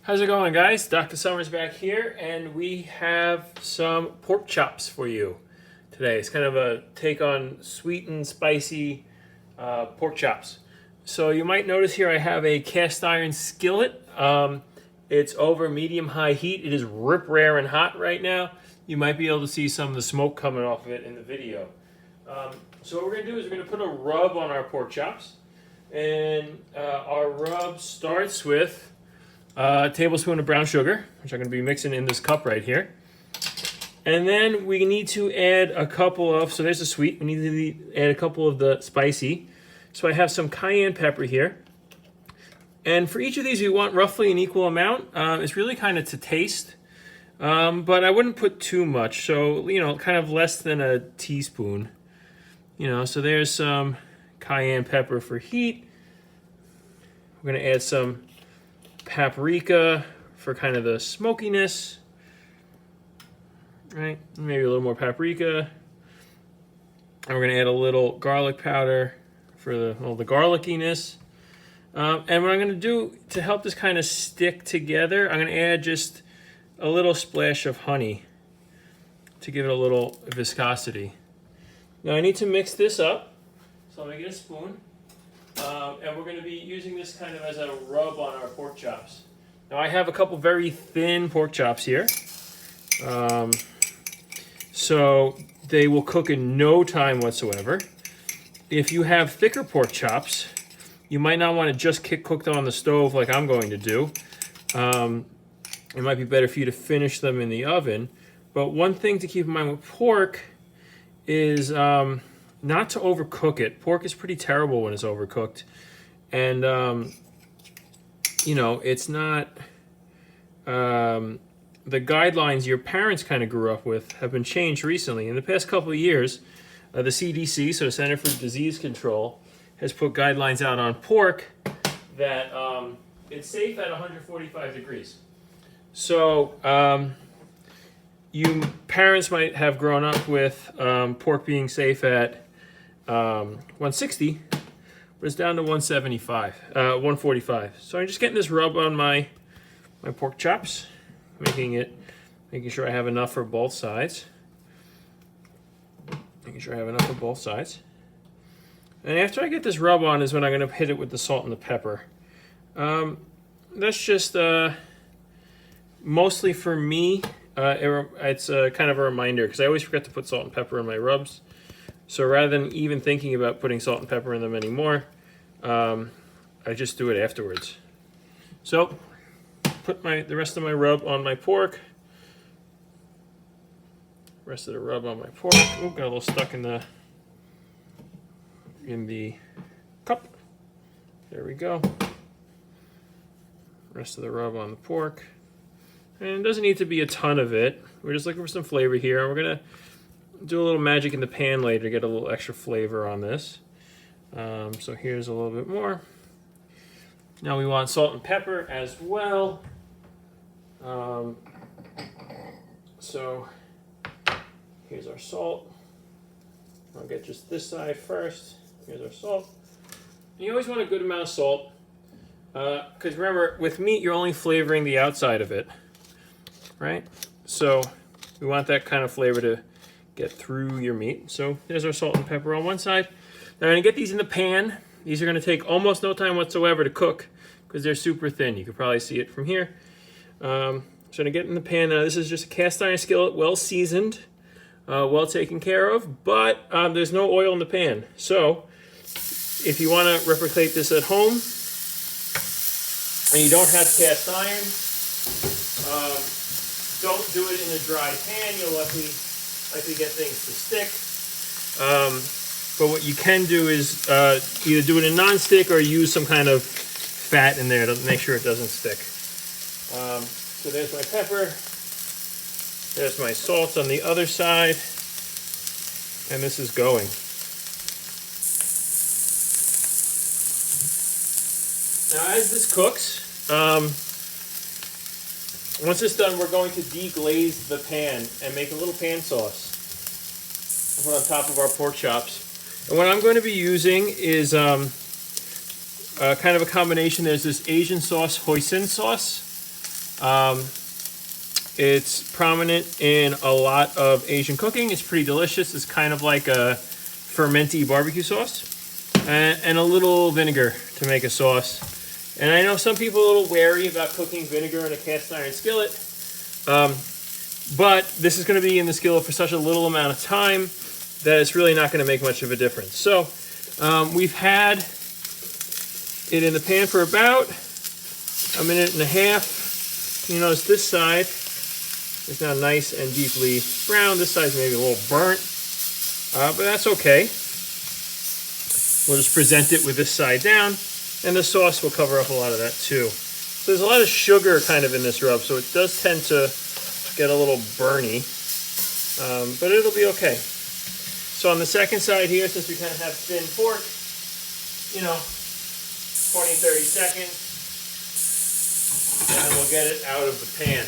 How's it going, guys? Dr. Summers back here, and we have some pork chops for you today. It's kind of a take on sweet and spicy pork chops. So you might notice here I have a cast iron skillet. It's over medium-high heat. It is rip rare and hot right now. You might be able to see some of the smoke coming off of it in the video. So what we're going to do is we're going to put a rub on our pork chops. And our rub starts with a tablespoon of brown sugar, which I'm going to be mixing in this cup right here. And then we need to add a couple of, so there's the sweet, we need to add a couple of the spicy. So I have some cayenne pepper here. And for each of these, we want roughly an equal amount. It's really kind of to taste, but I wouldn't put too much. So, kind of less than a teaspoon. So there's some cayenne pepper for heat. We're going to add some paprika for kind of the smokiness, right? Maybe a little more paprika. And we're going to add a little garlic powder for the garlickiness. And what I'm going to do to help this kind of stick together, I'm going to add just a little splash of honey to give it a little viscosity. Now I need to mix this up, so I'm going to get a spoon. And we're going to be using this kind of as a rub on our pork chops. Now I have a couple very thin pork chops here. So they will cook in no time whatsoever. If you have thicker pork chops, you might not want to just cook them on the stove like I'm going to do. It might be better for you to finish them in the oven. But one thing to keep in mind with pork is not to overcook it. Pork is pretty terrible when it's overcooked. And, it's not... the guidelines your parents kind of grew up with have been changed recently. In the past couple of years, the CDC, so the Center for Disease Control, has put guidelines out on pork that it's safe at 145 degrees. So you parents might have grown up with pork being safe at 160, but it's down to 145. So I'm just getting this rub on my pork chops, making sure I have enough for both sides. And after I get this rub on is when I'm going to hit it with the salt and the pepper. That's just mostly for me. It's kind of a reminder because I always forget to put salt and pepper in my rubs. So rather than even thinking about putting salt and pepper in them anymore, I just do it afterwards. So put the rest of my rub on my pork. Rest of the rub on my pork. Oh, got a little stuck in the cup. There we go. Rest of the rub on the pork. And it doesn't need to be a ton of it. We're just looking for some flavor here. We're gonna do a little magic in the pan later to get a little extra flavor on this. So here's a little bit more. Now we want salt and pepper as well. So here's our salt. I'll get just this side first. Here's our salt. And you always want a good amount of salt. Because remember, with meat, you're only flavoring the outside of it. Right? So we want that kind of flavor to get through your meat. So there's our salt and pepper on one side. Now I'm going to get these in the pan. These are going to take almost no time whatsoever to cook because they're super thin. You can probably see it from here. So I'm going to get in the pan. Now this is just a cast iron skillet, well seasoned, well taken care of, but there's no oil in the pan. So if you want to replicate this at home and you don't have cast iron, don't do it in a dry pan. You'll likely get things to stick. But what you can do is either do it in non-stick or use some kind of fat in there to make sure it doesn't stick. So there's my pepper. There's my salt on the other side. And this is going. Now as this cooks, once it's done, we're going to deglaze the pan and make a little pan sauce to put on top of our pork chops. And what I'm going to be using is kind of a combination. There's this Asian sauce, hoisin sauce, It's prominent in a lot of Asian cooking. It's pretty delicious. It's kind of like a fermenty barbecue sauce. And a little vinegar to make a sauce. And I know some people are a little wary about cooking vinegar in a cast iron skillet. But this is going to be in the skillet for such a little amount of time that it's really not going to make much of a difference. So we've had it in the pan for about a minute and a half. You notice this side is now nice and deeply brown. This side's maybe a little burnt, but that's okay. We'll just present it with this side down, and the sauce will cover up a lot of that too. So there's a lot of sugar kind of in this rub, so it does tend to get a little burny, but it'll be okay. So on the second side here, since we kind of have thin pork, 20-30 seconds, and then we'll get it out of the pan.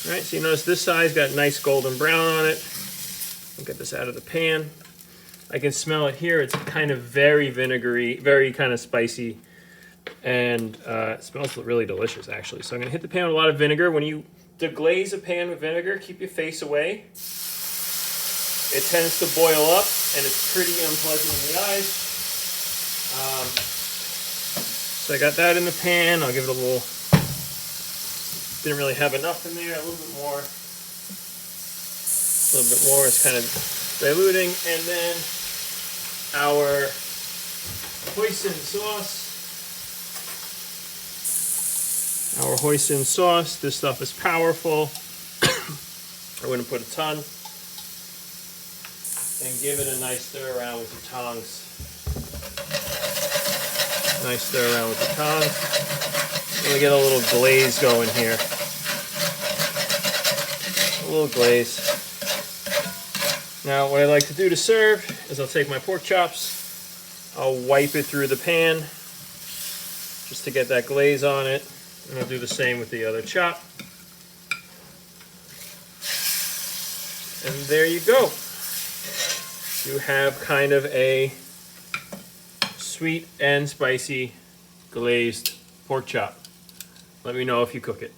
All right, so you notice this side's got nice golden brown on it. We'll get this out of the pan. I can smell it here. It's kind of very vinegary, very kind of spicy, and it smells really delicious, actually. So I'm going to hit the pan with a lot of vinegar. When you deglaze a pan with vinegar, keep your face away. It tends to boil up, and it's pretty unpleasant in the eyes. So I got that in the pan. I'll give it a little, didn't really have enough in there, a little bit more. A little bit more is kind of diluting, and then our hoisin sauce. Our hoisin sauce. This stuff is powerful. I wouldn't put a ton. And give it a nice stir around with the tongs. Nice stir around with the tongs. Really get a little glaze going here. A little glaze. Now, what I like to do to serve is I'll take my pork chops, I'll wipe it through the pan just to get that glaze on it, and I'll do the same with the other chop. And there you go. You have kind of a sweet and spicy glazed pork chop. Let me know if you cook it.